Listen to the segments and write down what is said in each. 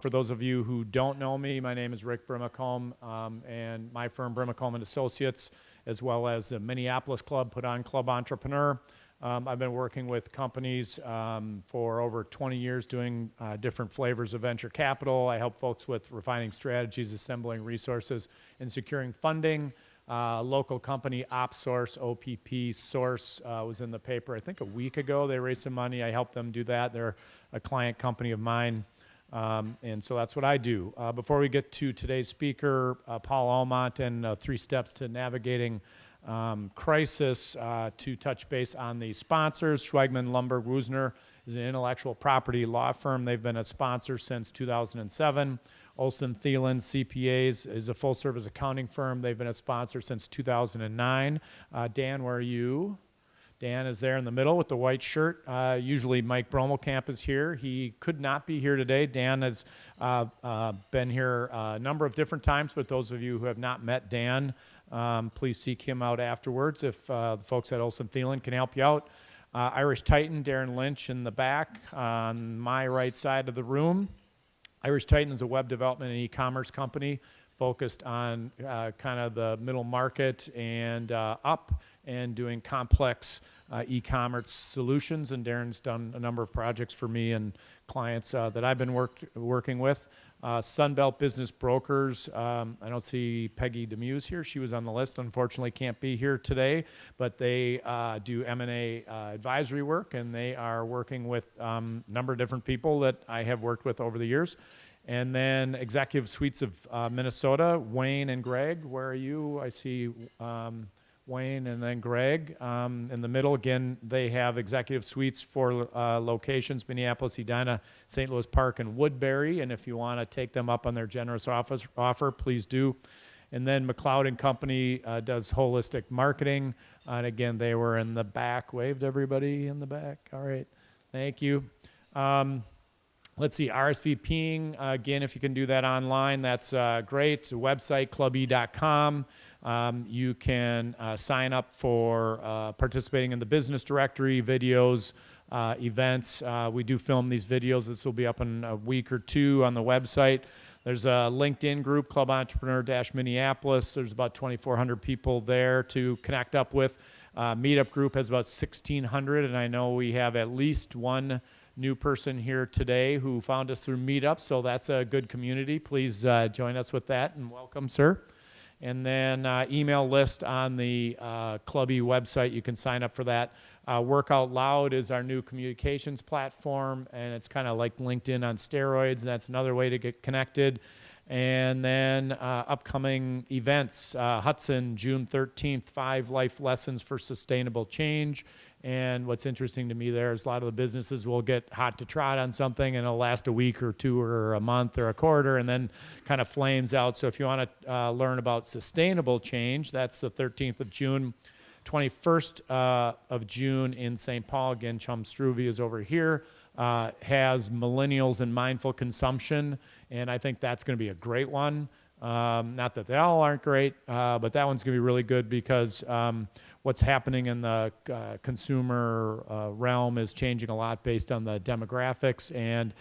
For those of you who don't know me, my name is Rick Brimacombe, and my firm, Brimacombe and Associates, as well as the Minneapolis Club, put on Club Entrepreneur. I've been working with companies for over 20 years doing different flavors of venture capital. I help folks with refining strategies, assembling resources, and securing funding. Local company, OpSource, OPP Source, was in the paper, I think, a week ago. They raised some money. I helped them do that. They're a client company of mine. And so that's what I do. Before we get to today's speaker, Paul Almont, and 3 steps to navigating crisis, to touch base on the sponsors. Schwegman Lumberg Woosner is an intellectual property law firm. They've been a sponsor since 2007. Olson Thielen CPAs is a full-service accounting firm. They've been a sponsor since 2009. Dan, where are you? Dan is there in the middle with the white shirt. Usually Mike Bromelkamp is here. He could not be here today. Dan has been here a number of different times, but those of you who have not met Dan, please seek him out afterwards if the folks at Olson Thielen can help you out. Irish Titan, Darren Lynch in the back on my right side of the room. Irish Titan is a web development and e-commerce company focused on kind of the middle market and up, and doing complex e-commerce solutions. And Darren's done a number of projects for me and clients that I've been working with. Sunbelt Business Brokers. I don't see Peggy Demuse here. She was on the list. Unfortunately, can't be here today. But they do M&A advisory work, and they are working with a number of different people that I have worked with over the years. And then Executive Suites of Minnesota, Wayne and Greg. Where are you? I see Wayne and then Greg. In the middle, again, they have executive suites for locations, Minneapolis, Edina, St. Louis Park, and Woodbury. And if you want to take them up on their generous offer, please do. And then McLeod & Company does holistic marketing. And again, they were in the back. Waved everybody in the back. All right. Thank you. Let's see, RSVPing, again, if you can do that online, that's great. The website, clube.com. You can sign up for participating in the business directory, videos, events. We do film these videos. This will be up in a week or 2 on the website. There's a LinkedIn group, Club Entrepreneur-Minneapolis. There's about 2,400 people there to connect up with. Meetup group has about 1,600, and I know we have at least one new person here today who found us through Meetup, so that's a good community. Please join us with that, and welcome, sir. And then email list on the Clubby website. You can sign up for that. Work Out Loud is our new communications platform, and it's kind of like LinkedIn on steroids. That's another way to get connected. And then upcoming events, Hudson, June 13th, 5 life lessons for sustainable change. And what's interesting to me there is a lot of the businesses will get hot to trot on something, and it'll last a week or 2 or a month or a quarter, and then kind of flames out. So if you want to learn about sustainable change, that's the 13th of June. 21st of June in St. Paul. Again, Chum Struve is over here. Has millennials and mindful consumption, and I think that's going to be a great one. Not that they all aren't great, but that one's going to be really good because what's happening in the consumer realm is changing a lot based on the demographics, and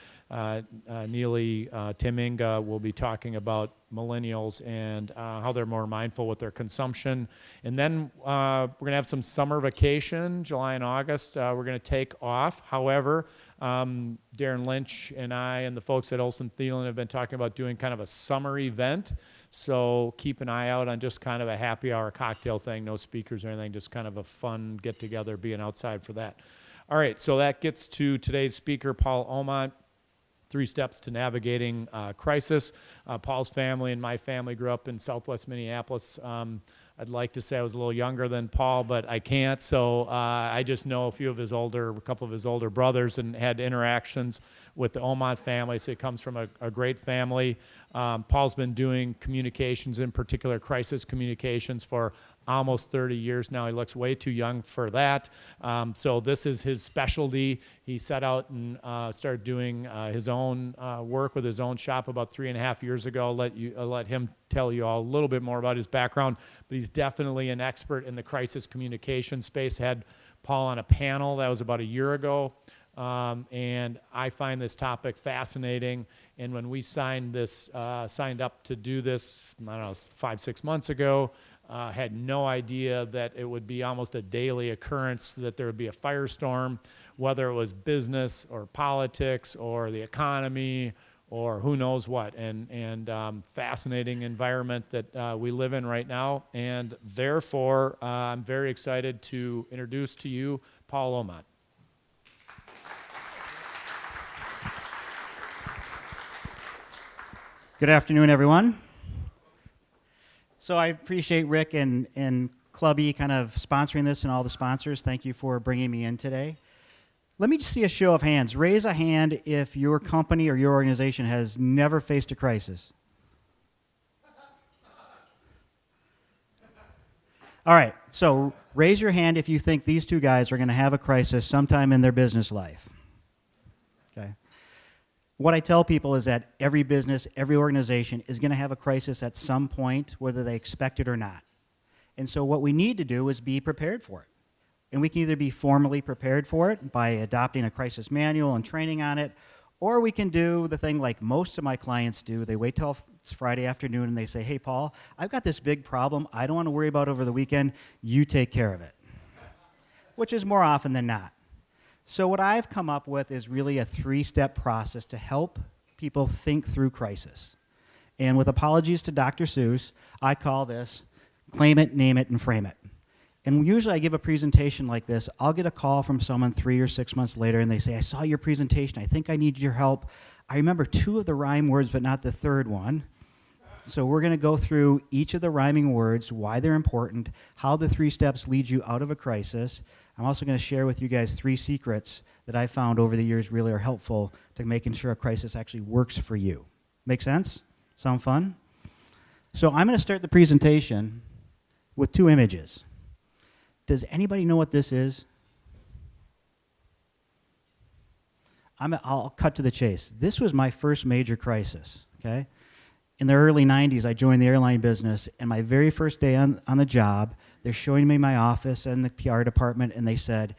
Neely Timinga will be talking about millennials and how they're more mindful with their consumption. And then we're going to have some summer vacation, July and August. We're going to take off. However, Darren Lynch and I and the folks at Olson Thielen have been talking about doing kind of a summer event. So keep an eye out on just kind of a happy hour cocktail thing, no speakers or anything, just kind of a fun get-together, being outside for that. All right, so that gets to today's speaker, Paul Almont. 3 steps to navigating crisis. Paul's family and my family grew up in Southwest Minneapolis. I'd like to say I was a little younger than Paul, but I can't. So I just know a couple of his older brothers, and had interactions with the Almont family. So he comes from a great family. Paul's been doing communications, in particular crisis communications, for almost 30 years now. He looks way too young for that. So this is his specialty. He set out and started doing his own work with his own shop about 3.5 years ago. Let him tell you all a little bit more about his background, but he's definitely an expert in the crisis communication space. Had Paul on a panel, that was about a year ago. And I find this topic fascinating. And when we signed up to do this, I don't know, 5-6 months ago, had no idea that it would be almost a daily occurrence, that there would be a firestorm, whether it was business or politics or the economy or who knows what. And fascinating environment that we live in right now. And therefore, I'm very excited to introduce to you Paul Omont. Good afternoon, everyone. So I appreciate Rick and Clubby kind of sponsoring this, and all the sponsors. Thank you for bringing me in today. Let me just see a show of hands. Raise a hand if your company or your organization has never faced a crisis. All right, so raise your hand if you think these two guys are going to have a crisis sometime in their business life. Okay. What I tell people is that every business, every organization is going to have a crisis at some point, whether they expect it or not. And so what we need to do is be prepared for it. And we can either be formally prepared for it by adopting a crisis manual and training on it, or we can do the thing like most of my clients do. They wait till it's Friday afternoon and they say, hey, Paul, I've got this big problem I don't want to worry about over the weekend. You take care of it, which is more often than not. So what I've come up with is really a 3-step process to help people think through crisis. And with apologies to Dr. Seuss, I call this claim it, name it, and frame it. And usually I give a presentation like this. I'll get a call from someone 3 or 6 months later, and they say, I saw your presentation. I think I need your help. I remember 2 of the rhyme words, but not the 3rd one. So we're going to go through each of the rhyming words, why they're important, how the 3 steps lead you out of a crisis. I'm also going to share with you guys 3 secrets that I found over the years really are helpful to making sure a crisis actually works for you. Make sense? Sound fun? So I'm going to start the presentation with 2 images. Does anybody know what this is? I'll cut to the chase. This was my first major crisis, okay? In the early 90s, I joined the airline business, and my very first day on the job, they're showing me my office and the PR department, and they said,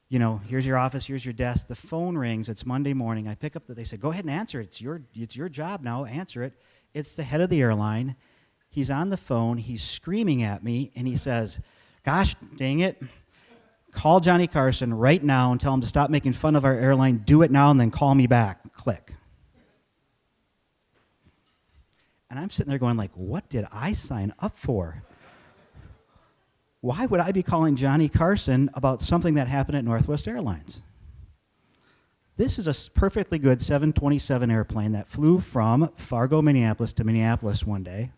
you know, here's your office, here's your desk. The phone rings. It's Monday morning. I pick up they said, go ahead and answer it. It's your job now. Answer it. It's the head of the airline. He's on the phone. He's screaming at me, and he says, gosh, dang it. Call Johnny Carson right now and tell him to stop making fun of our airline. Do it now and then call me back. Click. And I'm sitting there going like, what did I sign up for? Why would I be calling Johnny Carson about something that happened at Northwest Airlines? This is a perfectly good 727 airplane that flew from Fargo, Minneapolis to Minneapolis one day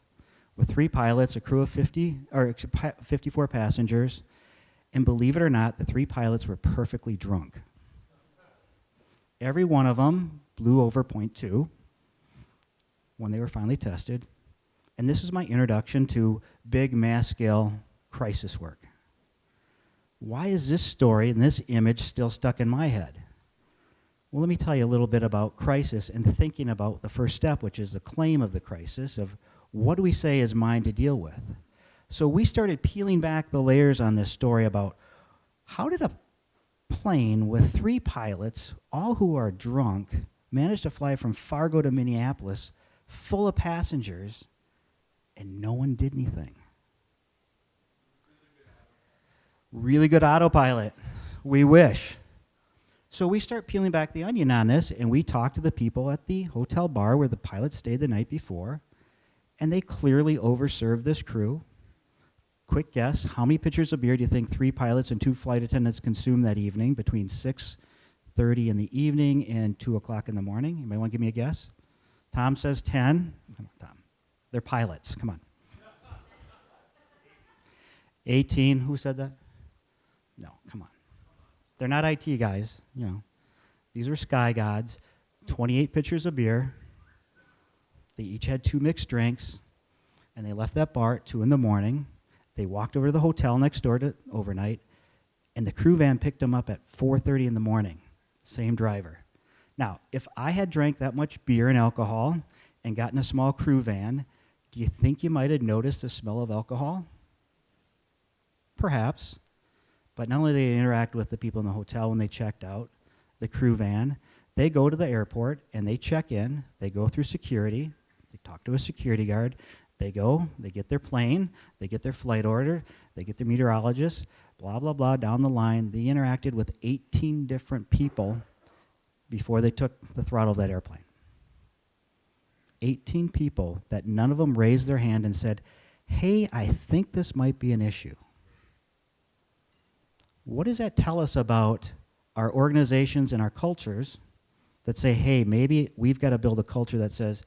with 3 pilots, a crew of 54 passengers, and believe it or not, the 3 pilots were perfectly drunk. Every one of them blew over .2 when they were finally tested, and this is my introduction to big mass-scale crisis work. Why is this story and this image still stuck in my head? Well, let me tell you a little bit about crisis and thinking about the first step, which is the claim of the crisis, of what do we say is mine to deal with? So we started peeling back the layers on this story about how did a plane with 3 pilots, all who are drunk, manage to fly from Fargo to Minneapolis full of passengers and no one did anything? Really good autopilot. We wish. So we start peeling back the onion on this, and we talk to the people at the hotel bar where the pilot stayed the night before, and they clearly overserved this crew. Quick guess, how many pitchers of beer do you think 3 pilots and 2 flight attendants consumed that evening between 6:30 in the evening and 2 o'clock in the morning? Anybody want to give me a guess? Tom says 10. Come on, Tom. They're pilots. Come on. 18. Who said that? No, come on. They're not IT guys, you know. These are sky gods. 28 pitchers of beer. They each had 2 mixed drinks, and they left that bar at 2 in the morning. They walked over to the hotel next door to overnight, and the crew van picked them up at 4:30 in the morning. Same driver. Now, if I had drank that much beer and alcohol and gotten a small crew van, do you think you might have noticed the smell of alcohol? Perhaps. But not only did they interact with the people in the hotel when they checked out, the crew van. They go to the airport and they check in. They go through security. They talk to a security guard. They go, they get their plane, they get their flight order, they get their meteorologist, blah, blah, blah, down the line. They interacted with 18 different people before they took the throttle of that airplane. 18 people that none of them raised their hand and said, hey, I think this might be an issue. What does that tell us about our organizations and our cultures that say, hey, maybe we've got to build a culture that says,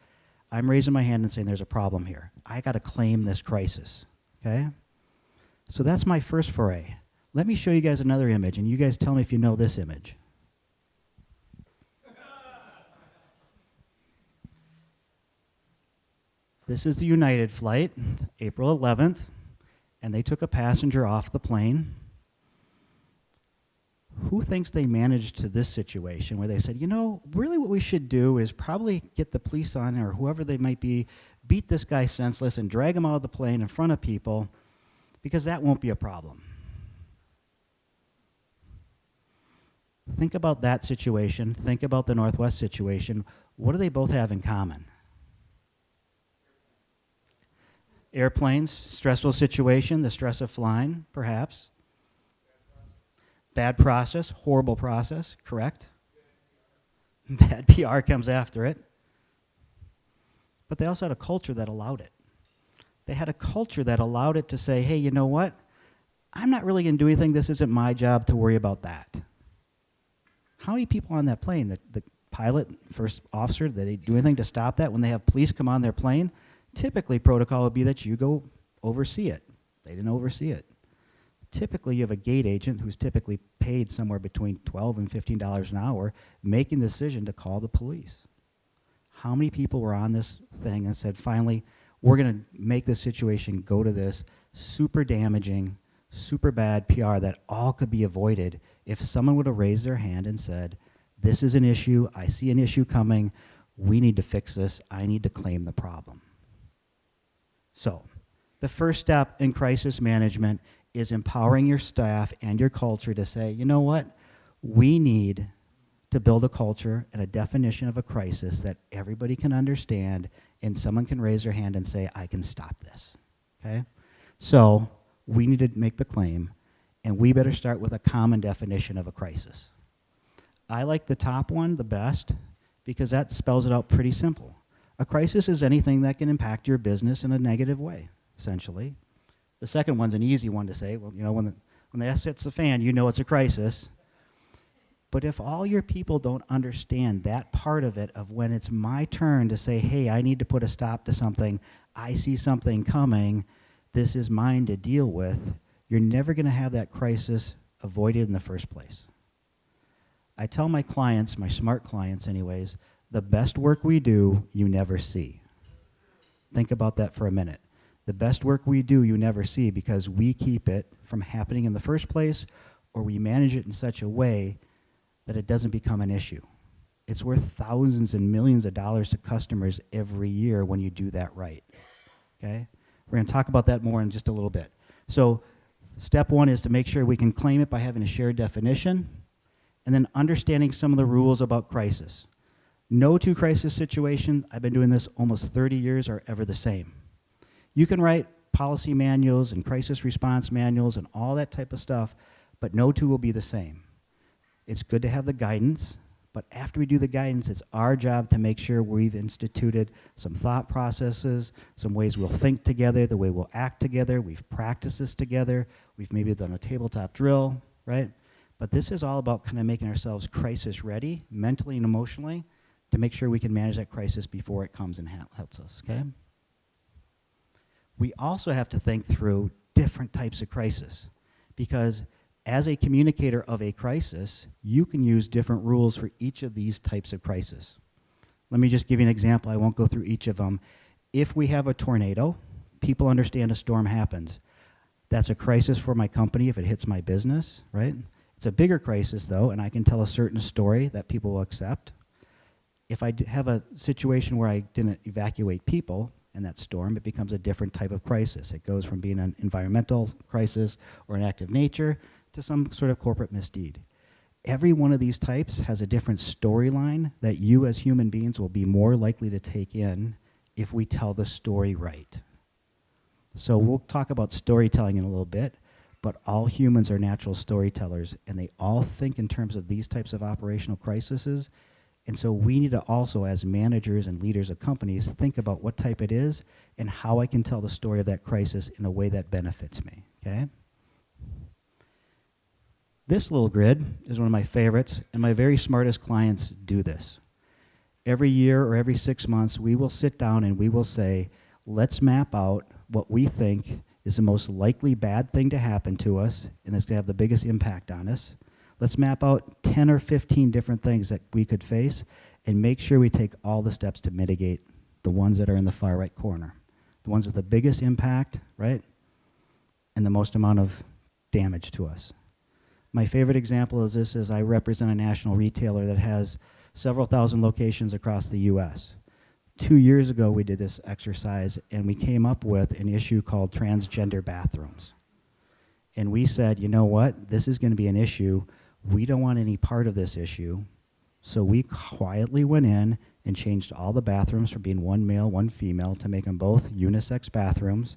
I'm raising my hand and saying there's a problem here. I got to claim this crisis, okay? So that's my first foray. Let me show you guys another image, and you guys tell me if you know this image. This is the United flight, April 11th, and they took a passenger off the plane. Who thinks they managed to this situation where they said, you know, really what we should do is probably get the police on, or whoever they might be, beat this guy senseless and drag him out of the plane in front of people, because that won't be a problem. Think about that situation. Think about the Northwest situation. What do they both have in common? Airplanes, stressful situation, the stress of flying, perhaps. Bad process, horrible process, correct? Bad PR comes after it. But they also had a culture that allowed it. They had a culture that allowed it to say, hey, you know what? I'm not really going to do anything. This isn't my job to worry about that. How many people on that plane, the pilot, first officer, did they do anything to stop that? When they have police come on their plane, typically protocol would be that you go oversee it. They didn't oversee it. Typically, you have a gate agent who's typically paid somewhere between $12 and $15 an hour making the decision to call the police. How many people were on this thing and said, finally, we're going to make this situation go to this super damaging, super bad PR that all could be avoided if someone would have raised their hand and said, this is an issue, I see an issue coming, we need to fix this, I need to claim the problem. So, the first step in crisis management is empowering your staff and your culture to say, you know what, we need to build a culture and a definition of a crisis that everybody can understand and someone can raise their hand and say, I can stop this, okay? So we need to make the claim, and we better start with a common definition of a crisis. I like the top one the best because that spells it out pretty simple. A crisis is anything that can impact your business in a negative way, essentially. The second one's an easy one to say. Well, you know, when the S hits the fan, you know it's a crisis. But if all your people don't understand that part of it, of when it's my turn to say, hey, I need to put a stop to something, I see something coming, this is mine to deal with, you're never going to have that crisis avoided in the first place. I tell my clients, my smart clients anyways, the best work we do, you never see. Think about that for a minute. The best work we do, you never see because we keep it from happening in the first place, or we manage it in such a way that it doesn't become an issue. It's worth thousands and millions of dollars to customers every year when you do that right, okay? We're going to talk about that more in just a little bit. So step one is to make sure we can claim it by having a shared definition, and then understanding some of the rules about crisis. No two crisis situations, I've been doing this almost 30 years, are ever the same. You can write policy manuals and crisis response manuals and all that type of stuff, but no two will be the same. It's good to have the guidance, but after we do the guidance, it's our job to make sure we've instituted some thought processes, some ways we'll think together, the way we'll act together, we've practiced this together, we've maybe done a tabletop drill, right? But this is all about kind of making ourselves crisis ready, mentally and emotionally, to make sure we can manage that crisis before it comes and helps us, okay? We also have to think through different types of crisis, because as a communicator of a crisis, you can use different rules for each of these types of crisis. Let me just give you an example. I won't go through each of them. If we have a tornado, people understand a storm happens. That's a crisis for my company if it hits my business, right? It's a bigger crisis, though, and I can tell a certain story that people will accept. If I have a situation where I didn't evacuate people in that storm, it becomes a different type of crisis. It goes from being an environmental crisis or an act of nature to some sort of corporate misdeed. Every one of these types has a different storyline that you as human beings will be more likely to take in if we tell the story right. So we'll talk about storytelling in a little bit, but all humans are natural storytellers, and they all think in terms of these types of operational crises. And so we need to also, as managers and leaders of companies, think about what type it is and how I can tell the story of that crisis in a way that benefits me, okay? This little grid is one of my favorites, and my very smartest clients do this. Every year or every 6 months, we will sit down and we will say, let's map out what we think is the most likely bad thing to happen to us, and it's going to have the biggest impact on us. Let's map out 10 or 15 different things that we could face and make sure we take all the steps to mitigate the ones that are in the far right corner. The ones with the biggest impact, right? And the most amount of damage to us. My favorite example is this: is I represent a national retailer that has several thousand locations across the US. 2 years ago, we did this exercise, and we came up with an issue called transgender bathrooms. And we said, you know what? This is going to be an issue. We don't want any part of this issue. So we quietly went in and changed all the bathrooms from being one male, one female to make them both unisex bathrooms.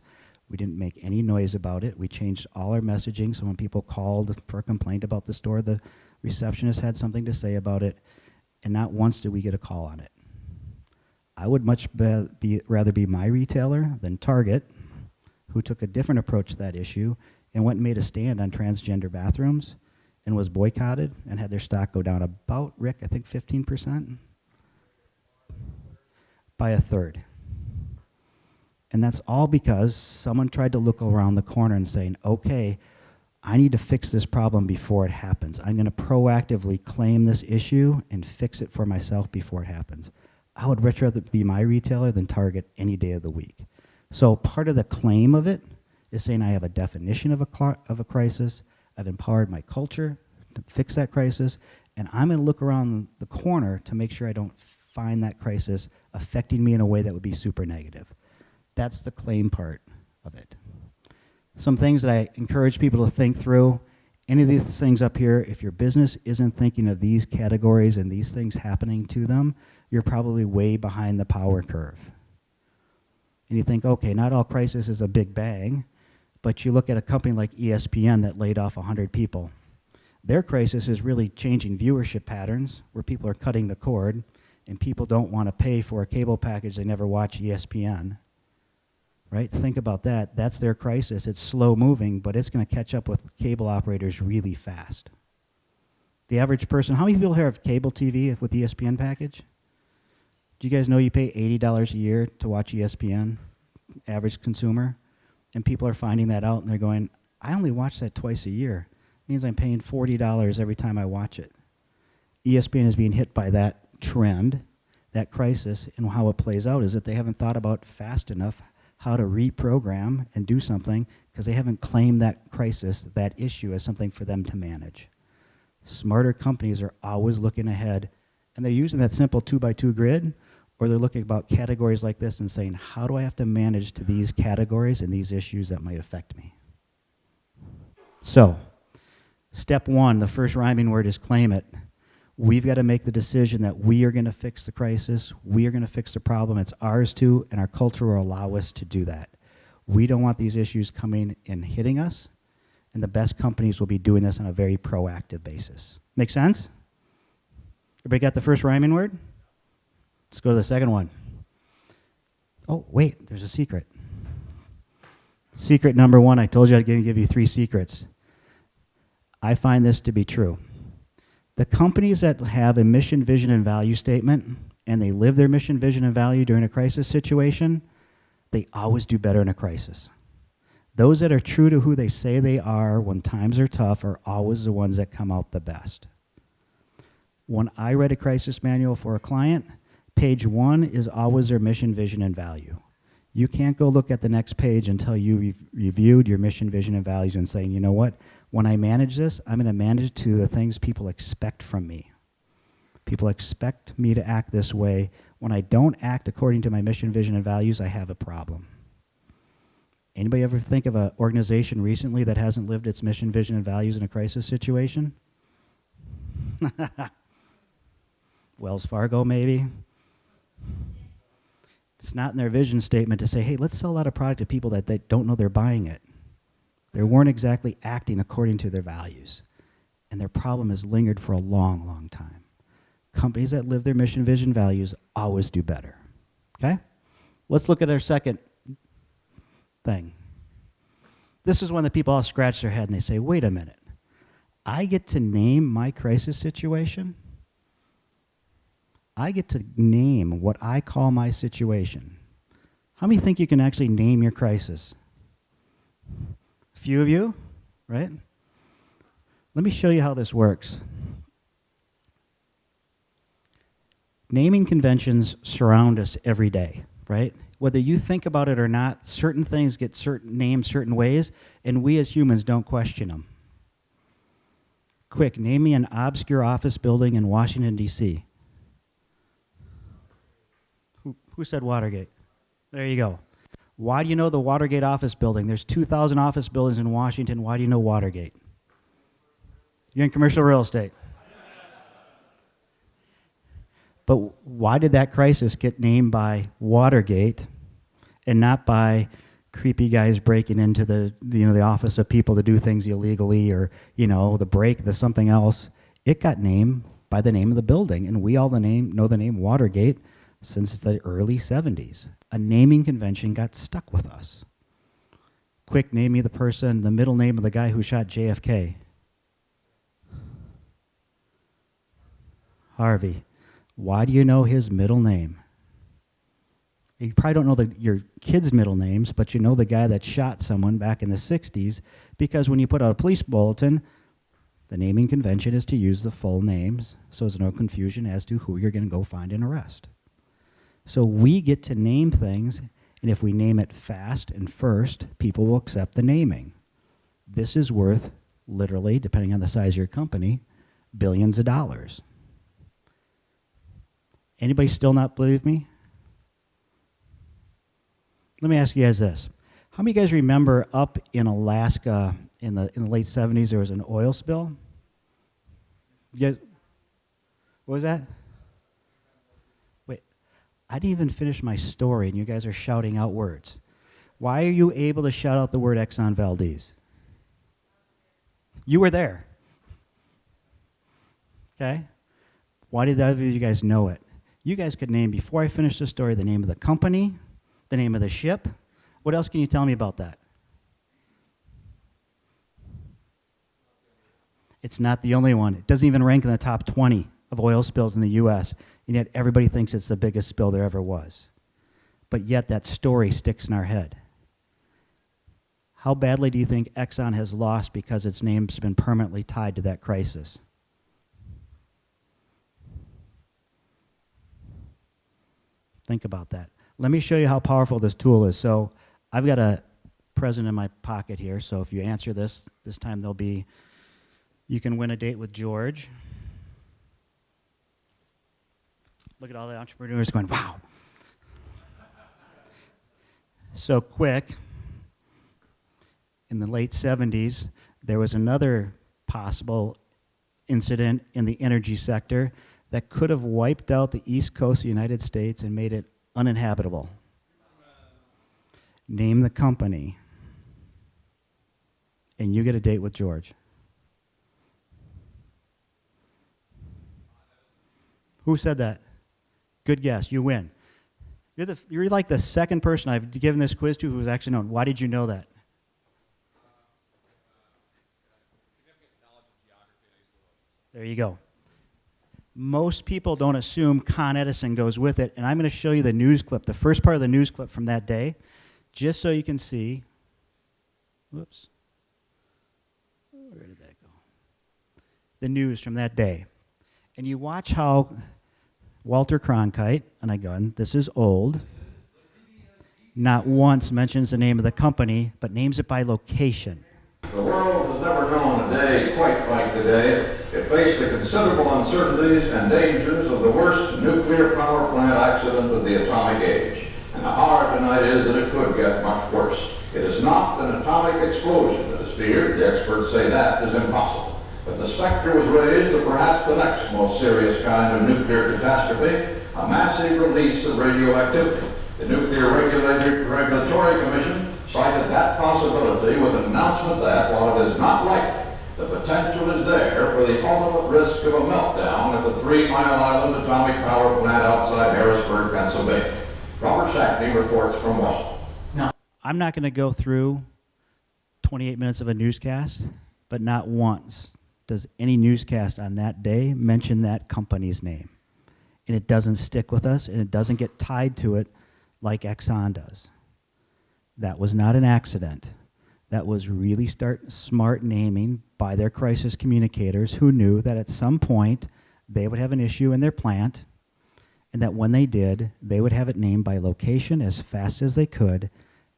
We didn't make any noise about it. We changed all our messaging, so when people called for a complaint about the store, the receptionist had something to say about it, and not once did we get a call on it. I would much rather be my retailer than Target, who took a different approach to that issue and went and made a stand on transgender bathrooms and was boycotted and had their stock go down about, Rick, I think 15%? By a third. And that's all because someone tried to look around the corner and saying, okay, I need to fix this problem before it happens. I'm going to proactively claim this issue and fix it for myself before it happens. I would much rather be my retailer than Target any day of the week. So part of the claim of it is saying I have a definition of a crisis, I've empowered my culture to fix that crisis, and I'm going to look around the corner to make sure I don't find that crisis affecting me in a way that would be super negative. That's the claim part of it. Some things that I encourage people to think through: any of these things up here, if your business isn't thinking of these categories and these things happening to them, you're probably way behind the power curve. And you think, okay, not all crisis is a big bang, but you look at a company like ESPN that laid off 100 people. Their crisis is really changing viewership patterns, where people are cutting the cord, and people don't want to pay for a cable package, they never watch ESPN. Right? Think about that. That's their crisis. It's slow moving, but it's going to catch up with cable operators really fast. The average person, how many people here have cable TV with the ESPN package? Do you guys know you pay $80 a year to watch ESPN, average consumer? And people are finding that out, and they're going, I only watch that twice a year. It means I'm paying $40 every time I watch it. ESPN is being hit by that trend, that crisis, and how it plays out is that they haven't thought about fast enough how to reprogram and do something, because they haven't claimed that crisis, that issue, as something for them to manage. Smarter companies are always looking ahead, and they're using that simple 2x2 grid, or they're looking about categories like this and saying, how do I have to manage to these categories and these issues that might affect me? So, step one, the first rhyming word is claim it. We've got to make the decision that we are going to fix the crisis, we are going to fix the problem, it's ours to, and our culture will allow us to do that. We don't want these issues coming and hitting us, and the best companies will be doing this on a very proactive basis. Make sense? Everybody got the first rhyming word? Let's go to the second one. Oh, wait, there's a secret. Secret number one, I told you I was going to give you 3 secrets. I find this to be true. The companies that have a mission, vision, and value statement, and they live their mission, vision, and value during a crisis situation, they always do better in a crisis. Those that are true to who they say they are when times are tough are always the ones that come out the best. When I write a crisis manual for a client, page 1 is always their mission, vision, and value. You can't go look at the next page until you reviewed your mission, vision, and values and saying, you know what, when I manage this, I'm going to manage to the things people expect from me. People expect me to act this way. When I don't act according to my mission, vision, and values, I have a problem. Anybody ever think of an organization recently that hasn't lived its mission, vision, and values in a crisis situation? Wells Fargo, maybe. It's not in their vision statement to say, hey, let's sell out a product to people that they don't know they're buying it. They weren't exactly acting according to their values. And their problem has lingered for a long, long time. Companies that live their mission, vision, values always do better. Okay? Let's look at our second thing. This is when the people all scratch their head and they say, wait a minute. I get to name my crisis situation? I get to name what I call my situation. How many think you can actually name your crisis? A few of you, right? Let me show you how this works. Naming conventions surround us every day, right? Whether you think about it or not, certain things get named certain ways, and we as humans don't question them. Quick, name me an obscure office building in Washington, D.C. Who said Watergate? There you go. Why do you know the Watergate office building? There's 2,000 office buildings in Washington. Why do you know Watergate? You're in commercial real estate. But why did that crisis get named by Watergate and not by creepy guys breaking into the office of people to do things illegally, or the something else? It got named by the name of the building, and we all know the name Watergate since the early 70s. A naming convention got stuck with us. Quick, name me the middle name of the guy who shot JFK. Harvey. Why do you know his middle name? You probably don't know your kids' middle names, but you know the guy that shot someone back in the 60s, because when you put out a police bulletin, the naming convention is to use the full names, so there's no confusion as to who you're going to go find and arrest. So we get to name things, and if we name it fast and first, people will accept the naming. This is worth, literally, depending on the size of your company, billions of dollars. Anybody still not believe me? Let me ask you guys this. How many of you guys remember up in Alaska in the late 70s there was an oil spill? You guys, what was that? Wait, I didn't even finish my story and you guys are shouting out words. Why are you able to shout out the word Exxon Valdez? You were there. Okay? Why did the other of you guys know it? You guys could name, before I finish the story, the name of the company, the name of the ship. What else can you tell me about that? It's not the only one. It doesn't even rank in the top 20 of oil spills in the U.S., and yet everybody thinks it's the biggest spill there ever was. But yet that story sticks in our head. How badly do you think Exxon has lost because its name's been permanently tied to that crisis? Think about that. Let me show you how powerful this tool is. So I've got a present in my pocket here, so if you answer this time you can win a date with George. Look at all the entrepreneurs going, wow. So quick, in the late 70s, there was another possible incident in the energy sector that could have wiped out the east coast of the United States and made it uninhabitable. Name the company, and you get a date with George. Who said that? Good guess. You win. You're like the second person I've given this quiz to who was actually known. Why did you know that? There you go. Most people don't assume Con Edison goes with it, and I'm going to show you the news clip, the first part of the news clip from that day, just so you can see. Whoops. Where did that go? The news from that day. And you watch how Walter Cronkite, and again, this is old, not once mentions the name of the company, but names it by location. The world has never known a day quite like today. It faced the considerable uncertainties and dangers of the worst nuclear power plant accident of the atomic age. And the horror tonight is that it could get much worse. It is not an atomic explosion that is feared. The experts say that is impossible. But the specter was raised of perhaps the next most serious kind of nuclear catastrophe, a massive release of radioactivity. The Nuclear Regulatory Commission cited that possibility with an announcement that, while it is not likely, the potential is there for the ultimate risk of a meltdown at the 3 Mile Island atomic power plant outside Harrisburg, Pennsylvania. Robert Shackney reports from Washington. Now, I'm not going to go through 28 minutes of a newscast, but not once does any newscast on that day mention that company's name. And it doesn't stick with us, and it doesn't get tied to it like Exxon does. That was not an accident. That was really smart naming by their crisis communicators who knew that at some point they would have an issue in their plant, and that when they did, they would have it named by location as fast as they could.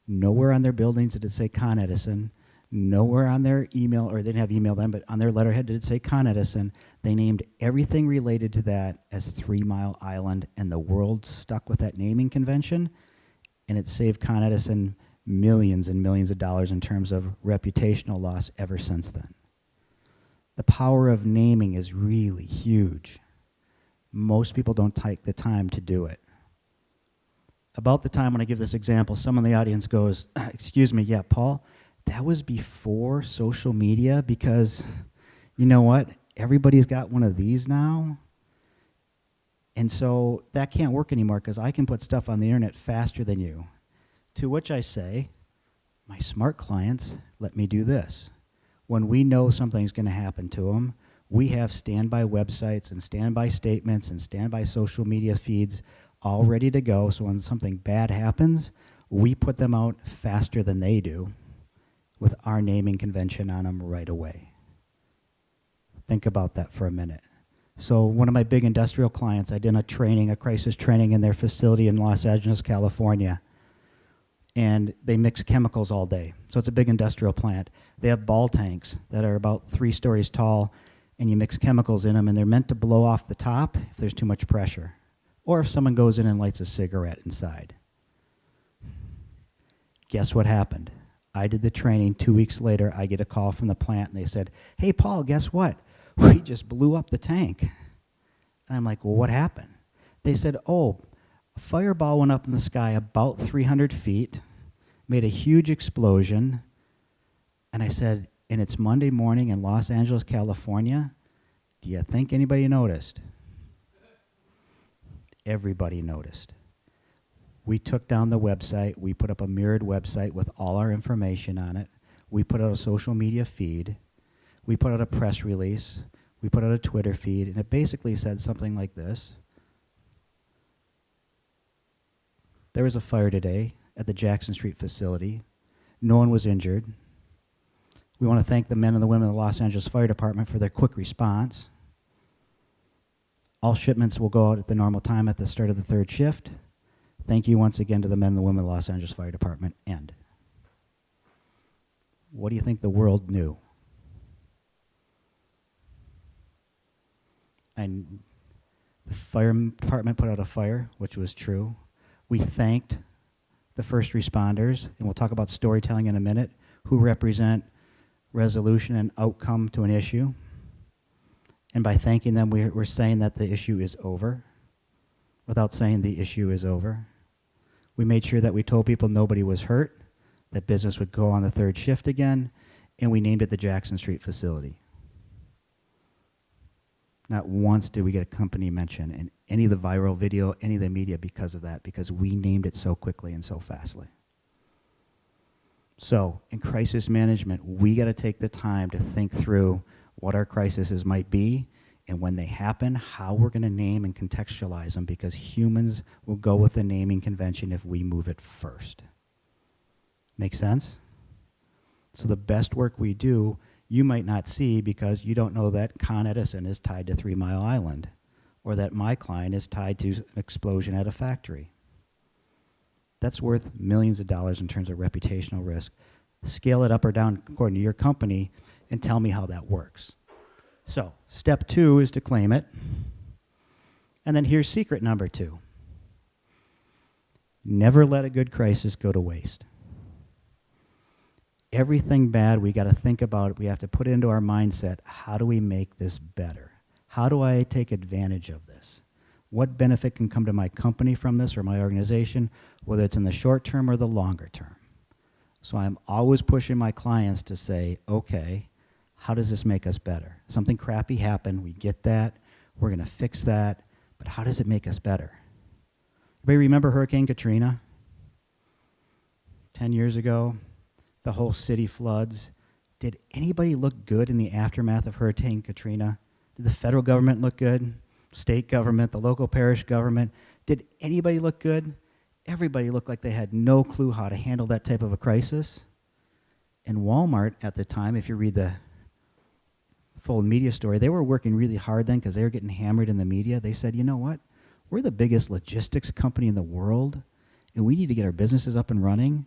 Nowhere on their buildings did it say Con Edison. Nowhere on their email, or they didn't have email then, but on their letterhead did it say Con Edison. They named everything related to that as 3 Mile Island, and the world stuck with that naming convention, and it saved Con Edison millions and millions of dollars in terms of reputational loss ever since then. The power of naming is really huge. Most people don't take the time to do it. About the time when I give this example, someone in the audience goes, excuse me, yeah, Paul, that was before social media, because you know what? Everybody's got one of these now. And so that can't work anymore because I can put stuff on the internet faster than you. To which I say, my smart clients let me do this. When we know something's going to happen to them, we have standby websites and standby statements and standby social media feeds all ready to go. So when something bad happens, we put them out faster than they do with our naming convention on them right away. Think about that for a minute. So one of my big industrial clients, I did a crisis training in their facility in Los Angeles, California. And they mix chemicals all day. So it's a big industrial plant. They have ball tanks that are about 3 stories tall, and you mix chemicals in them, and they're meant to blow off the top if there's too much pressure, or if someone goes in and lights a cigarette inside. Guess what happened? I did the training. 2 weeks later, I get a call from the plant, and they said, hey, Paul, guess what? We just blew up the tank. And I'm like, well, what happened? They said, oh, a fireball went up in the sky about 300 feet, made a huge explosion, and I said, and it's Monday morning in Los Angeles, California, do you think anybody noticed? Everybody noticed. We took down the website, we put up a mirrored website with all our information on it, we put out a social media feed, we put out a press release, we put out a Twitter feed, and it basically said something like this. There was a fire today at the Jackson Street facility. No one was injured. We want to thank the men and the women of the Los Angeles Fire Department for their quick response. All shipments will go out at the normal time at the start of the 3rd shift. Thank you once again to the men and the women of the Los Angeles Fire Department. End. What do you think the world knew? And the fire department put out a fire, which was true. We thanked the first responders, and we'll talk about storytelling in a minute, who represent resolution and outcome to an issue. And by thanking them, we're saying that the issue is over, without saying the issue is over. We made sure that we told people nobody was hurt, that business would go on the 3rd shift again, and we named it the Jackson Street facility. Not once did we get a company mention in any of the viral video, any of the media because of that, because we named it so quickly and so fastly. So in crisis management, we got to take the time to think through what our crises might be, and when they happen, how we're going to name and contextualize them, because humans will go with the naming convention if we move it first. Make sense? So the best work we do, you might not see because you don't know that Con Edison is tied to 3 Mile Island, or that my client is tied to an explosion at a factory. That's worth millions of dollars in terms of reputational risk. Scale it up or down according to your company and tell me how that works. So step 2 is to claim it. And then here's secret number 2. Never let a good crisis go to waste. Everything bad, we got to think about it. We have to put it into our mindset. How do we make this better? How do I take advantage of this? What benefit can come to my company from this or my organization, whether it's in the short term or the longer term? So I'm always pushing my clients to say, okay, how does this make us better? Something crappy happened. We get that. We're going to fix that. But how does it make us better? Everybody remember Hurricane Katrina? 10 years ago, the whole city floods. Did anybody look good in the aftermath of Hurricane Katrina? Did the federal government look good? State government, the local parish government? Did anybody look good? Everybody looked like they had no clue how to handle that type of a crisis. And Walmart at the time, if you read the full media story, they were working really hard then because they were getting hammered in the media. They said, you know what? We're the biggest logistics company in the world, and we need to get our businesses up and running.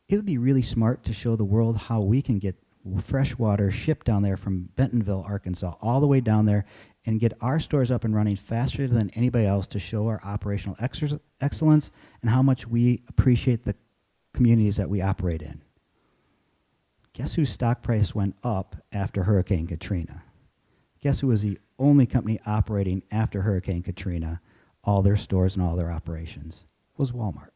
It would be really smart to show the world how we can get fresh water shipped down there from Bentonville, Arkansas, all the way down there, and get our stores up and running faster than anybody else to show our operational excellence and how much we appreciate the communities that we operate in. Guess whose stock price went up after Hurricane Katrina? Guess who was the only company operating after Hurricane Katrina, all their stores and all their operations? It was Walmart.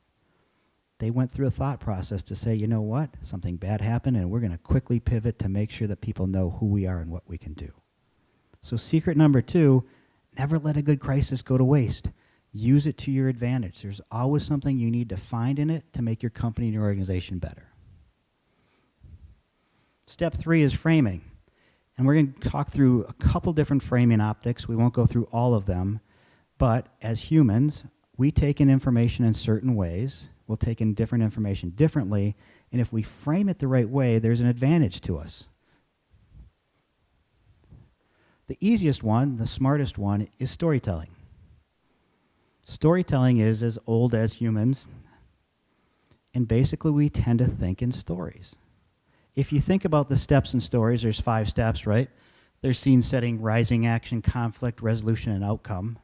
They went through a thought process to say, you know what, something bad happened and we're going to quickly pivot to make sure that people know who we are and what we can do. So secret number 2, never let a good crisis go to waste. Use it to your advantage. There's always something you need to find in it to make your company and your organization better. Step 3 is framing. And we're going to talk through a couple different framing optics. We won't go through all of them. But as humans, we take in information in certain ways. We'll take in different information differently. And if we frame it the right way, there's an advantage to us. The easiest one, the smartest one, is storytelling. Storytelling is as old as humans. And basically, we tend to think in stories. If you think about the steps in stories, there's 5 steps, right? There's scene setting, rising action, conflict, resolution, and outcome.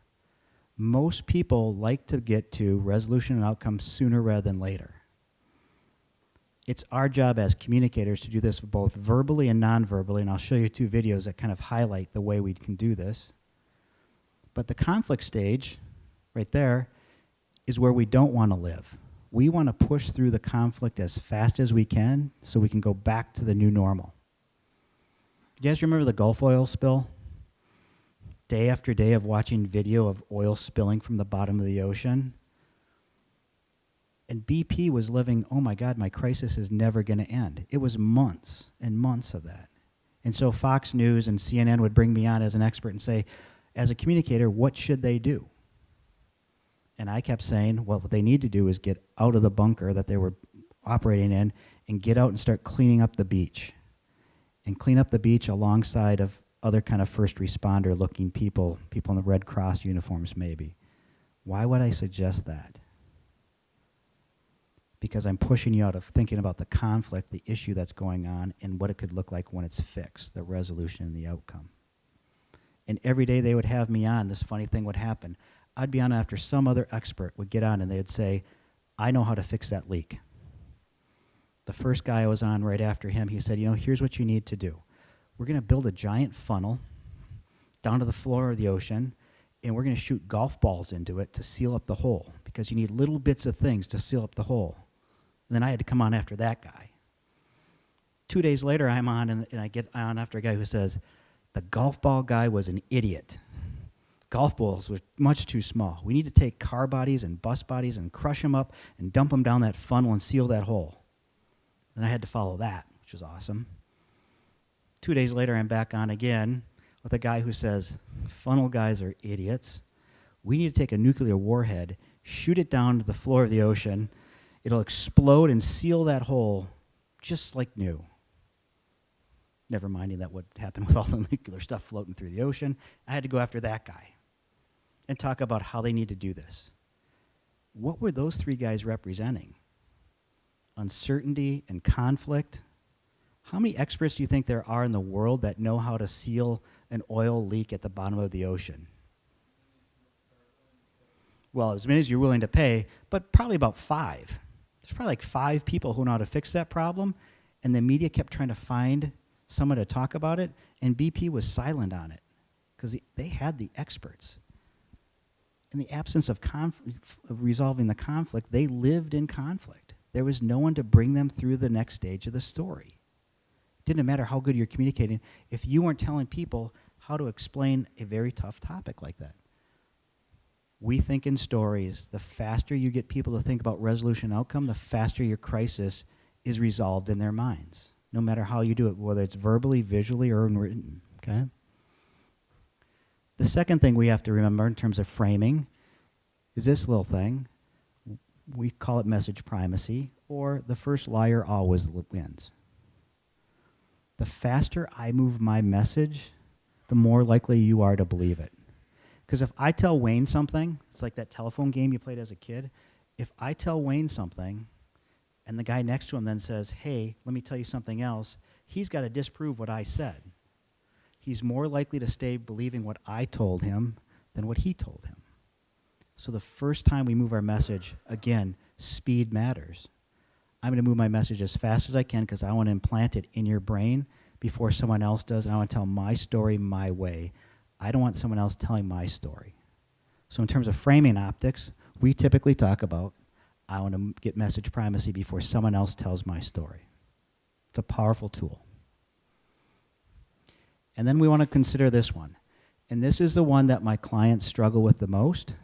Most people like to get to resolution and outcome sooner rather than later. It's our job as communicators to do this both verbally and non-verbally, and I'll show you 2 videos that kind of highlight the way we can do this. But the conflict stage, right there, is where we don't want to live. We want to push through the conflict as fast as we can so we can go back to the new normal. You guys remember the Gulf oil spill? Day after day of watching video of oil spilling from the bottom of the ocean. And BP was living, oh my God, my crisis is never going to end. It was months and months of that. And so Fox News and CNN would bring me on as an expert and say, as a communicator, what should they do? And I kept saying, well, what they need to do is get out of the bunker that they were operating in and get out and start cleaning up the beach. And clean up the beach alongside of other kind of first responder looking people in the Red Cross uniforms maybe. Why would I suggest that? Because I'm pushing you out of thinking about the conflict, the issue that's going on, and what it could look like when it's fixed, the resolution and the outcome. And every day they would have me on, this funny thing would happen. I'd be on after some other expert would get on and they'd say, I know how to fix that leak. The first guy I was on right after him, he said, you know, here's what you need to do. We're going to build a giant funnel down to the floor of the ocean, and we're going to shoot golf balls into it to seal up the hole, because you need little bits of things to seal up the hole. And then I had to come on after that guy. 2 days later, I'm on, and I get on after a guy who says, the golf ball guy was an idiot. Golf balls were much too small. We need to take car bodies and bus bodies and crush them up and dump them down that funnel and seal that hole. And I had to follow that, which was awesome. 2 days later, I'm back on again with a guy who says, funnel guys are idiots. We need to take a nuclear warhead, shoot it down to the floor of the ocean. It'll explode and seal that hole just like new. Never minding that what happened with all the nuclear stuff floating through the ocean. I had to go after that guy and talk about how they need to do this. What were those 3 guys representing? Uncertainty and conflict. How many experts do you think there are in the world that know how to seal an oil leak at the bottom of the ocean? Well, as many as you're willing to pay, but probably about 5. There's probably like 5 people who know how to fix that problem, and the media kept trying to find someone to talk about it, and BP was silent on it because they had the experts. In the absence of resolving the conflict, they lived in conflict. There was no one to bring them through the next stage of the story. It didn't matter how good you're communicating if you weren't telling people how to explain a very tough topic like that. We think in stories. The faster you get people to think about resolution outcome, the faster your crisis is resolved in their minds, no matter how you do it, whether it's verbally, visually, or in written, okay? The second thing we have to remember in terms of framing is this little thing. We call it message primacy, or the first liar always wins. The faster I move my message, the more likely you are to believe it. Because if I tell Wayne something, it's like that telephone game you played as a kid. If I tell Wayne something, and the guy next to him then says, hey, let me tell you something else, he's got to disprove what I said. He's more likely to stay believing what I told him than what he told him. So the first time we move our message, again, speed matters. I'm going to move my message as fast as I can because I want to implant it in your brain before someone else does, and I want to tell my story my way. I don't want someone else telling my story. So in terms of framing optics, we typically talk about, I want to get message primacy before someone else tells my story. It's a powerful tool. And then we want to consider this one. And this is the one that my clients struggle with the most,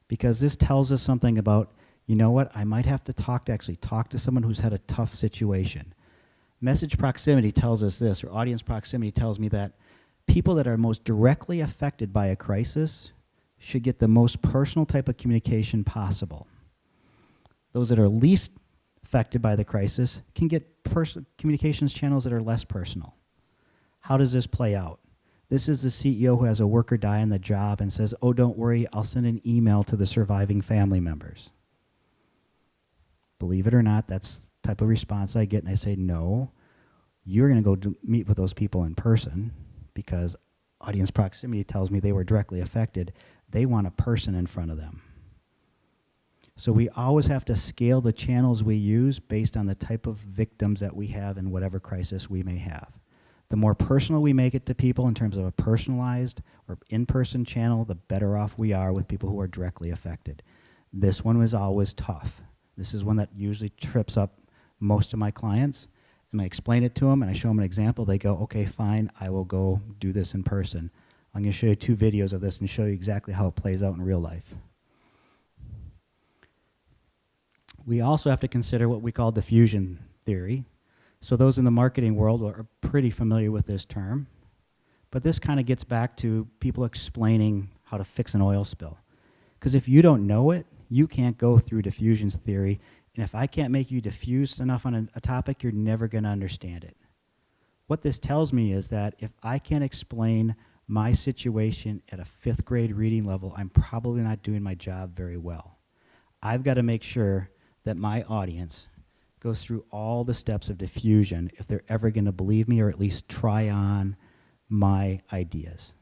because this tells us something about, you know what, I might have to actually talk to someone who's had a tough situation. Message proximity tells us this, or audience proximity tells me that people that are most directly affected by a crisis should get the most personal type of communication possible. Those that are least affected by the crisis can get communications channels that are less personal. How does this play out? This is the CEO who has a worker die on the job and says, oh, don't worry, I'll send an email to the surviving family members. Believe it or not, that's the type of response I get, and I say, no, you're going to go meet with those people in person because audience proximity tells me they were directly affected. They want a person in front of them. So we always have to scale the channels we use based on the type of victims that we have in whatever crisis we may have. The more personal we make it to people in terms of a personalized or in-person channel, the better off we are with people who are directly affected. This one was always tough. This is one that usually trips up most of my clients. And I explain it to them, and I show them an example. They go, okay, fine, I will go do this in person. I'm going to show you 2 videos of this and show you exactly how it plays out in real life. We also have to consider what we call diffusion theory. So those in the marketing world are pretty familiar with this term. But this kind of gets back to people explaining how to fix an oil spill. Because if you don't know it, you can't go through diffusion theory. And if I can't make you diffuse enough on a topic, you're never going to understand it. What this tells me is that if I can't explain my situation at a 5th grade reading level, I'm probably not doing my job very well. I've got to make sure that my audience goes through all the steps of diffusion if they're ever going to believe me or at least try on my ideas.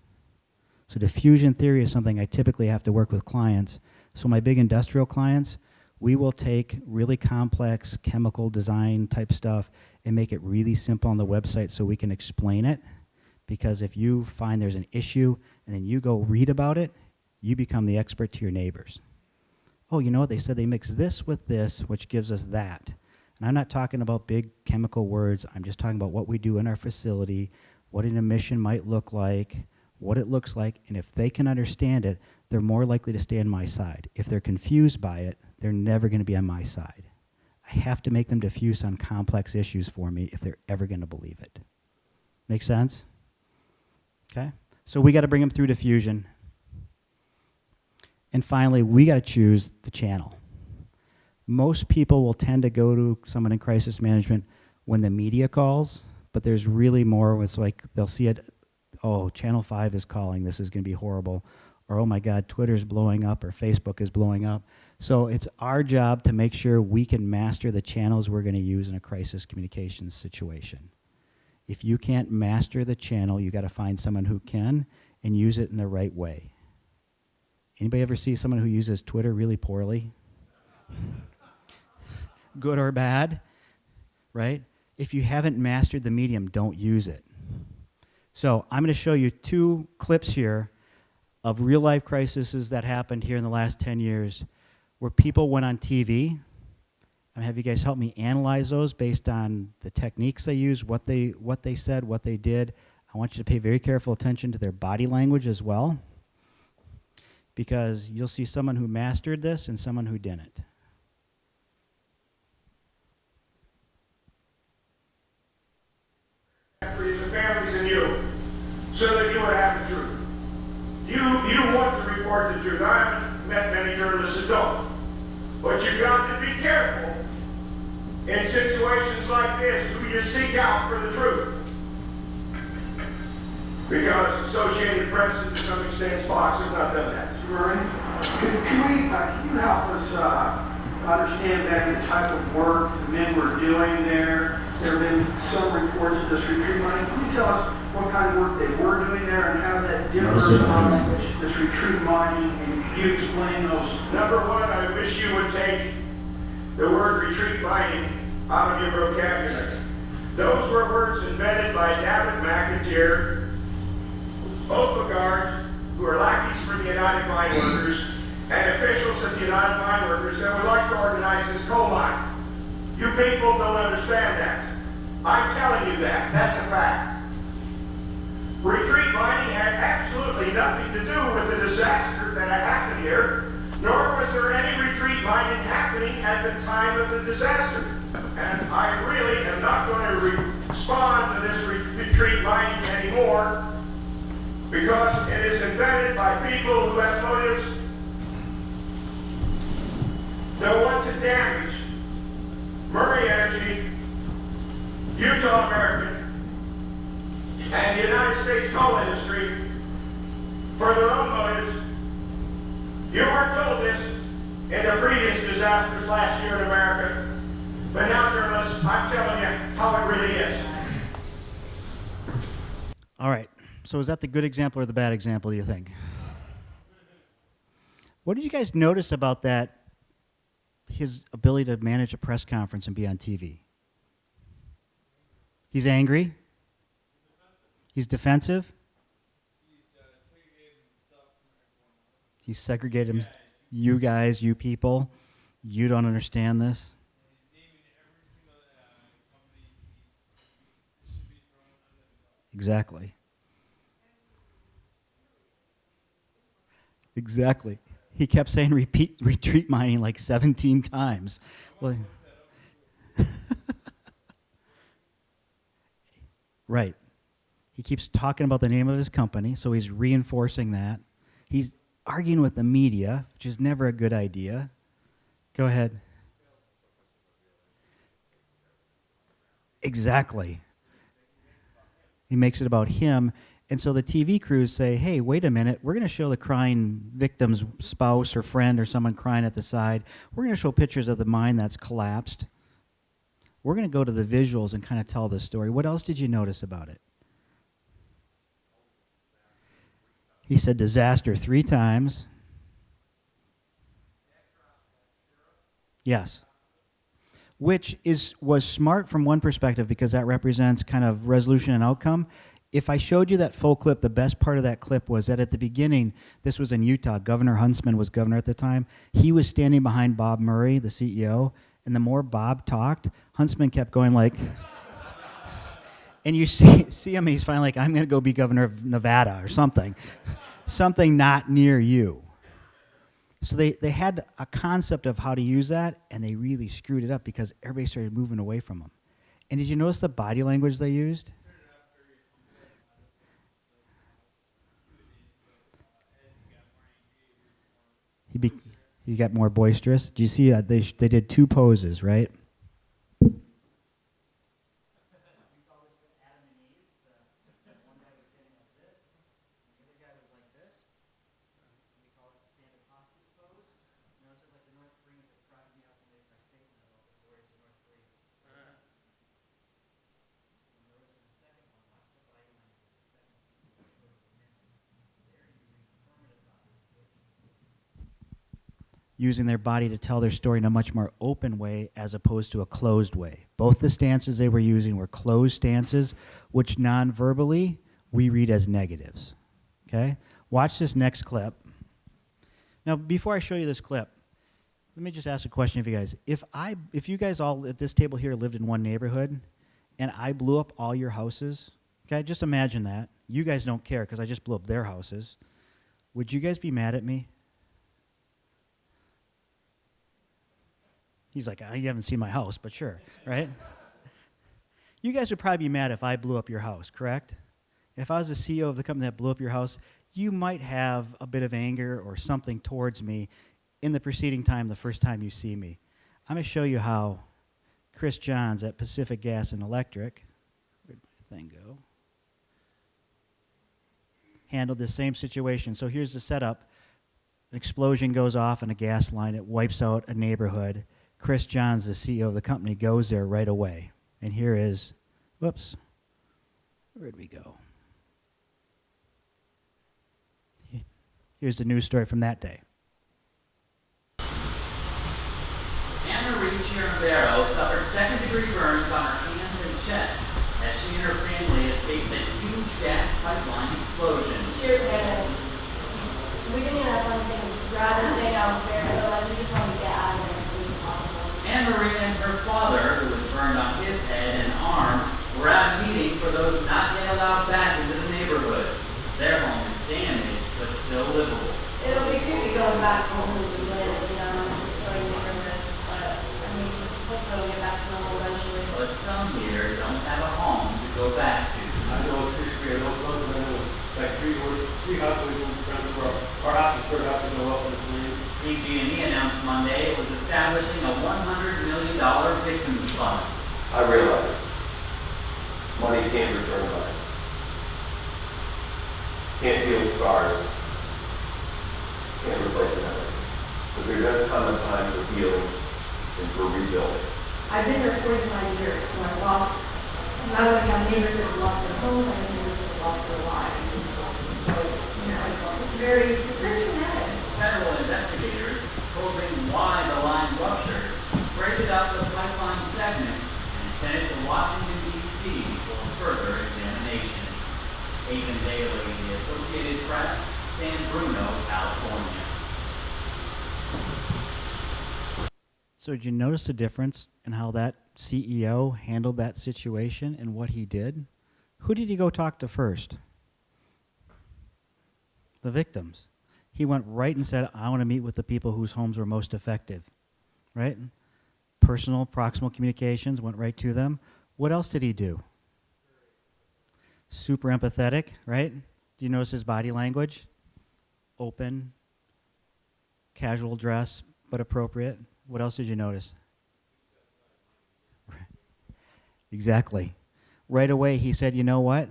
So diffusion theory is something I typically have to work with clients. So my big industrial clients, we will take really complex chemical design type stuff and make it really simple on the website so we can explain it. Because if you find there's an issue and then you go read about it, you become the expert to your neighbors. Oh, you know what? They said they mix this with this, which gives us that. And I'm not talking about big chemical words. I'm just talking about what we do in our facility, what an emission might look like, what it looks like. And if they can understand it, they're more likely to stay on my side. If they're confused by it, they're never going to be on my side. I have to make them diffuse on complex issues for me if they're ever going to believe it. Make sense? Okay? So we got to bring them through diffusion. And finally, we got to choose the channel. Most people will tend to go to someone in crisis management when the media calls, but there's really more. It's like they'll see it, oh, Channel 5 is calling, this is going to be horrible. Or, oh my God, Twitter's blowing up or Facebook is blowing up. So it's our job to make sure we can master the channels we're going to use in a crisis communications situation. If you can't master the channel, you got to find someone who can and use it in the right way. Anybody ever see someone who uses Twitter really poorly? Good or bad, right? If you haven't mastered the medium, don't use it. So I'm going to show you 2 clips here of real-life crises that happened here in the last 10 years where people went on TV. I'm going to have you guys help me analyze those based on the techniques they used, what they said, what they did. I want you to pay very careful attention to their body language as well, because you'll see someone who mastered this and someone who didn't. The families and you, so that you would have the truth. You want to report the truth. I haven't met many journalists that don't. But you've got to be careful in situations like this who you seek out for the truth. Because Associated Press, to some extent, Fox have not done that. Murray, can you help us understand better the type of work the men were doing there? There have been some reports of this retreat mining. Can you tell us what kind of work they were doing there and how that differs from this retreat mining? And can you explain those? Number one, I wish you would take the word retreat mining out of your vocabulary. Those were words invented by David McAteer, both guards who are lackeys for the United Mine Workers and officials at the United Mine Workers that would like to organize this coal mine. You people don't understand that. I'm telling you that. That's a fact. Retreat mining had absolutely nothing to do with the disaster that had happened here, nor was there any retreat mining happening at the time of the disaster. And I really am not going to respond to this retreat mining anymore, because it is invented by people who have motives that want to damage Murray Energy, Utah American, and the United States coal industry for their own motives. You weren't told this in the previous disasters last year in America, but now, journalists, I'm telling you how it really is. All right. So is that the good example or the bad example, do you think? What did you guys notice about that, his ability to manage a press conference and be on TV? He's angry? He's defensive? He's segregated himself. You guys, you people, you don't understand this? Exactly. Exactly. He kept saying retreat mining like 17 times. Well, right. He keeps talking about the name of his company, so he's reinforcing that. He's arguing with the media, which is never a good idea. Go ahead. Exactly. He makes it about him. And so the TV crews say, hey, wait a minute, we're going to show the crying victim's spouse or friend or someone crying at the side. We're going to show pictures of the mine that's collapsed. We're going to go to the visuals and kind of tell the story. What else did you notice about it? He said disaster 3 times. Yes. Which was smart from one perspective because that represents kind of resolution and outcome. If I showed you that full clip, the best part of that clip was that at the beginning, this was in Utah, Governor Huntsman was governor at the time. He was standing behind Bob Murray, the CEO, and the more Bob talked, Huntsman kept going like, and you see him, and he's finally like, I'm going to go be governor of Nevada or something. Something not near you. So they had a concept of how to use that, and they really screwed it up because everybody started moving away from them. And did you notice the body language they used? He got more boisterous. Do you see they did 2 poses, right? using their body to tell their story in a much more open way as opposed to a closed way. Both the stances they were using were closed stances, which non-verbally we read as negatives. Okay? Watch this next clip. Now, before I show you this clip, let me just ask a question of you guys. If you guys all at this table here lived in one neighborhood, and I blew up all your houses, okay, just imagine that. You guys don't care because I just blew up their houses. Would you guys be mad at me? He's like, you haven't seen my house, but sure, right? You guys would probably be mad if I blew up your house, correct? If I was the CEO of the company that blew up your house, you might have a bit of anger or something towards me in the preceding time, the first time you see me. I'm going to show you how Chris Johns at Pacific Gas and Electric, where'd my thing go, handled this same situation. So here's the setup. An explosion goes off in a gas line. It wipes out a neighborhood. Chris Johns, the CEO of the company, goes there right away. And here is, whoops, where'd we go? Here's the news story from that day. Anna Marie Chirambero suffered second-degree burns on her hands and chest as she and her family escaped a huge gas pipeline explosion. Sure, we didn't have one thing rather than out there, but like we just wanted to get out of there as soon as possible. Anna Marie and her father, who was burned on his head and arm, were out meeting for those not yet allowed back into the neighborhood. Their home is damaged, but still livable. It'll be creepy going back home where we live, you know, in this story neighborhood. But I mean, hopefully we'll get back to normal eventually. But some here don't have a home to go back to. I know it's history. I know something. I know like three houses we moved around for our house is third house to go up in the flames. PG&E announced Monday it was establishing a $100 million victims fund. I realize money can't return lives. Can't heal scars. Can't replace memories. But there does come a time for healing and for rebuilding. I've been here 45 years, so I've lost, not only have neighbors that have lost their homes, I have neighbors that have lost their lives. So it's, you know, it's very traumatic. Federal investigators probing why the line ruptured, braided up the pipeline segment, and sent it to Washington, D.C. for further examination. Haven Daily, The Associated Press, San Bruno, California. So did you notice the difference in how that CEO handled that situation and what he did? Who did he go talk to first? The victims. He went right and said, I want to meet with the people whose homes were most effective. Right? Personal, proximal communications, went right to them. What else did he do? Super empathetic, right? Do you notice his body language? Open, casual dress, but appropriate. What else did you notice? Exactly. Right away, he said, you know what?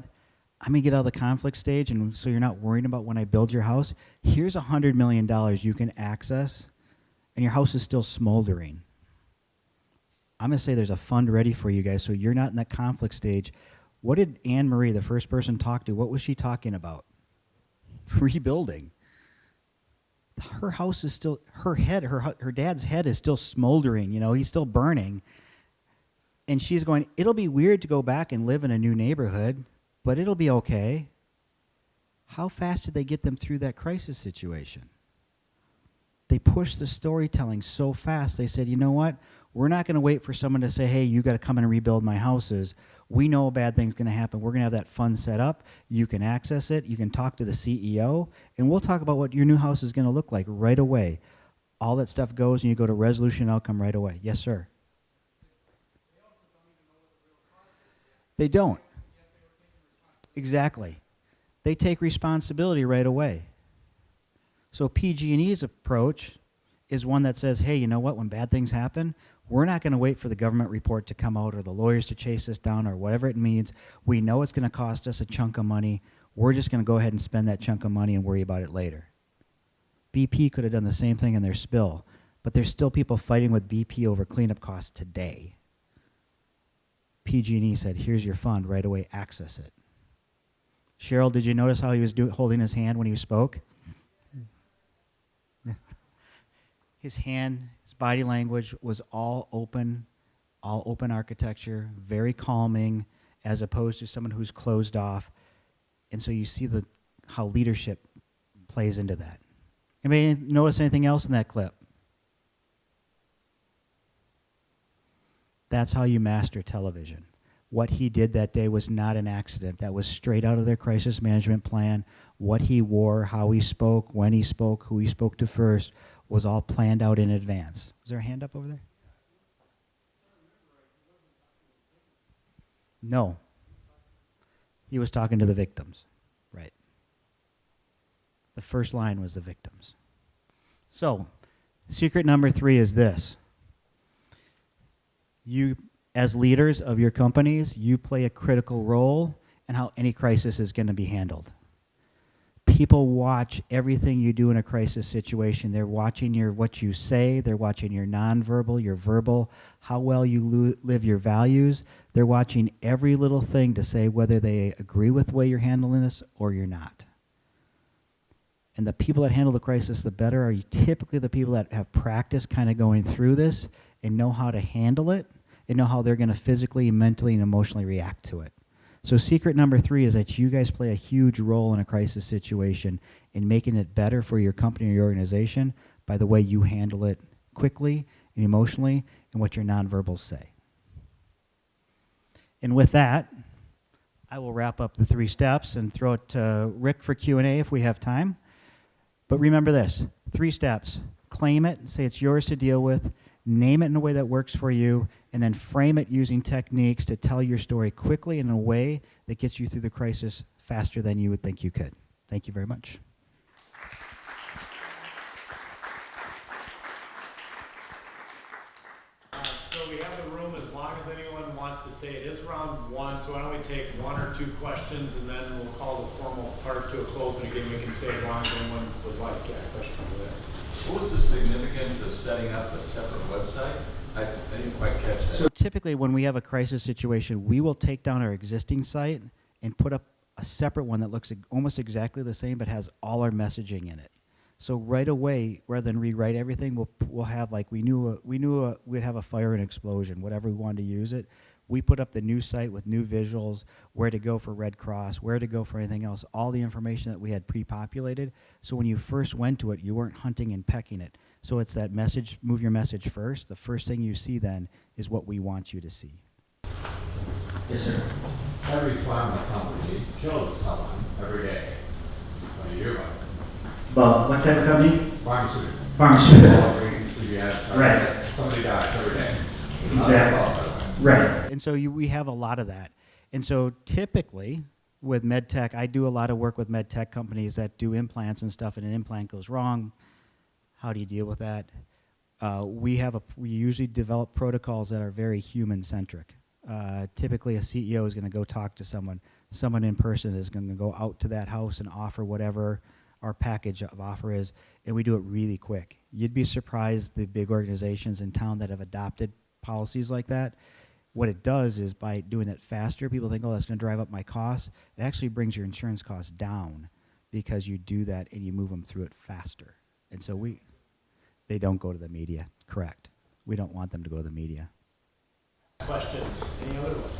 I'm going to get out of the conflict stage, and so you're not worrying about when I build your house. Here's $100 million you can access, and your house is still smoldering. I'm going to say there's a fund ready for you guys, so you're not in that conflict stage. What did Anne Marie, the first person, talk to? What was she talking about? Rebuilding. Her house is still, her dad's head is still smoldering, you know, he's still burning. And she's going, it'll be weird to go back and live in a new neighborhood, but it'll be okay. How fast did they get them through that crisis situation? They pushed the storytelling so fast, they said, you know what? We're not going to wait for someone to say, hey, you got to come in and rebuild my houses. We know a bad thing's going to happen. We're going to have that fund set up. You can access it. You can talk to the CEO, and we'll talk about what your new house is going to look like right away. All that stuff goes, and you go to resolution and outcome right away. Yes, sir. They don't. Exactly. They take responsibility right away. So PG&E's approach is one that says, hey, you know what? When bad things happen, we're not going to wait for the government report to come out or the lawyers to chase us down or whatever it means. We know it's going to cost us a chunk of money. We're just going to go ahead and spend that chunk of money and worry about it later. BP could have done the same thing in their spill, but there's still people fighting with BP over cleanup costs today. PG&E said, here's your fund, right away, access it. Cheryl, did you notice how he was holding his hand when he spoke? His hand, his body language was all open architecture, very calming, as opposed to someone who's closed off. And so you see how leadership plays into that. Anybody notice anything else in that clip? That's how you master television. What he did that day was not an accident. That was straight out of their crisis management plan. What he wore, how he spoke, when he spoke, who he spoke to first, was all planned out in advance. Was there a hand up over there? No. He was talking to the victims. Right. The first line was the victims. So, secret number 3 is this. You, as leaders of your companies, you play a critical role in how any crisis is going to be handled. People watch everything you do in a crisis situation. They're watching what you say. They're watching your nonverbal, your verbal, how well you live your values. They're watching every little thing to say whether they agree with the way you're handling this or you're not. And the people that handle the crisis the better are typically the people that have practice kind of going through this and know how to handle it and know how they're going to physically, mentally, and emotionally react to it. So secret number 3 is that you guys play a huge role in a crisis situation in making it better for your company or your organization by the way you handle it quickly and emotionally and what your nonverbals say. And with that, I will wrap up the 3 steps and throw it to Rick for Q&A if we have time. But remember this, 3 steps. Claim it, say it's yours to deal with, name it in a way that works for you, and then frame it using techniques to tell your story quickly in a way that gets you through the crisis faster than you would think you could. Thank you very much. So we have the room as long as anyone wants to stay. It is round 1, so why don't we take 1 or 2 questions, and then we'll call the formal part to a close, and again, we can stay as long as anyone would like. Yeah, question over there. What was the significance of setting up a separate website? I didn't quite catch that. So typically when we have a crisis situation, we will take down our existing site and put up a separate one that looks almost exactly the same but has all our messaging in it. So right away, rather than rewrite everything, we'll have like we'd have a fire and explosion, whatever we wanted to use it. We put up the new site with new visuals, where to go for Red Cross, where to go for anything else, all the information that we had pre-populated. So when you first went to it, you weren't hunting and pecking it. So it's that message, move your message first. The first thing you see then is what we want you to see. Yes, sir. Every pharma company kills someone every day. What do you hear about it? Well, what type of company? Pharmaceutical. Pharmaceutical. Right. Somebody dies every day. Exactly. Right. And so we have a lot of that. And so typically with med tech, I do a lot of work with med tech companies that do implants and stuff, and an implant goes wrong. How do you deal with that? We usually develop protocols that are very human-centric. Typically a CEO is going to go talk to someone. Someone in person is going to go out to that house and offer whatever our package of offer is, and we do it really quick. You'd be surprised the big organizations in town that have adopted policies like that. What it does is by doing it faster, people think, oh, that's going to drive up my costs. It actually brings your insurance costs down because you do that and you move them through it faster. And so they don't go to the media, correct. We don't want them to go to the media. Questions? Any other ones?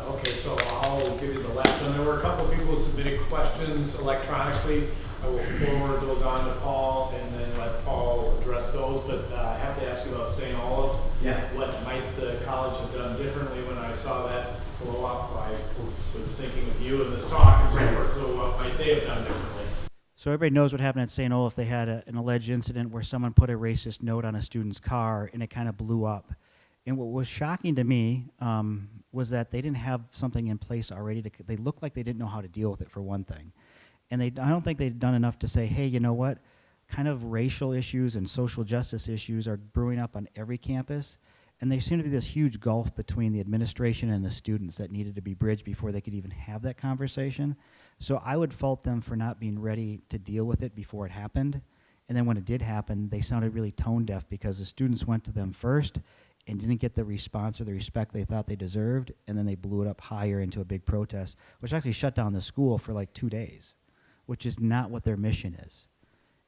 Okay, so I'll give you the last one. There were a couple of people who submitted questions electronically. I will forward those on to Paul and then let Paul address those. But I have to ask you about St. Olaf. Yeah. What might the college have done differently? When I saw that blow up, I was thinking of you in this talk and so forth. So what might they have done differently? So everybody knows what happened at St. Olaf. They had an alleged incident where someone put a racist note on a student's car and it kind of blew up. And what was shocking to me was that they didn't have something in place already. They looked like they didn't know how to deal with it, for one thing. And I don't think they'd done enough to say, hey, you know what? Kind of racial issues and social justice issues are brewing up on every campus. And there seemed to be this huge gulf between the administration and the students that needed to be bridged before they could even have that conversation. So I would fault them for not being ready to deal with it before it happened. And then when it did happen, they sounded really tone deaf because the students went to them first and didn't get the response or the respect they thought they deserved, and then they blew it up higher into a big protest, which actually shut down the school for like 2 days, which is not what their mission is.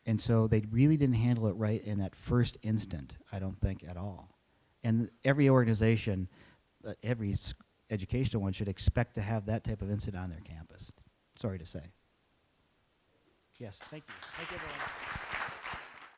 And so they really didn't handle it right in that first instant, I don't think, at all. And every organization, every educational one should expect to have that type of incident on their campus. Sorry to say. Yes, thank you. Thank you, everyone.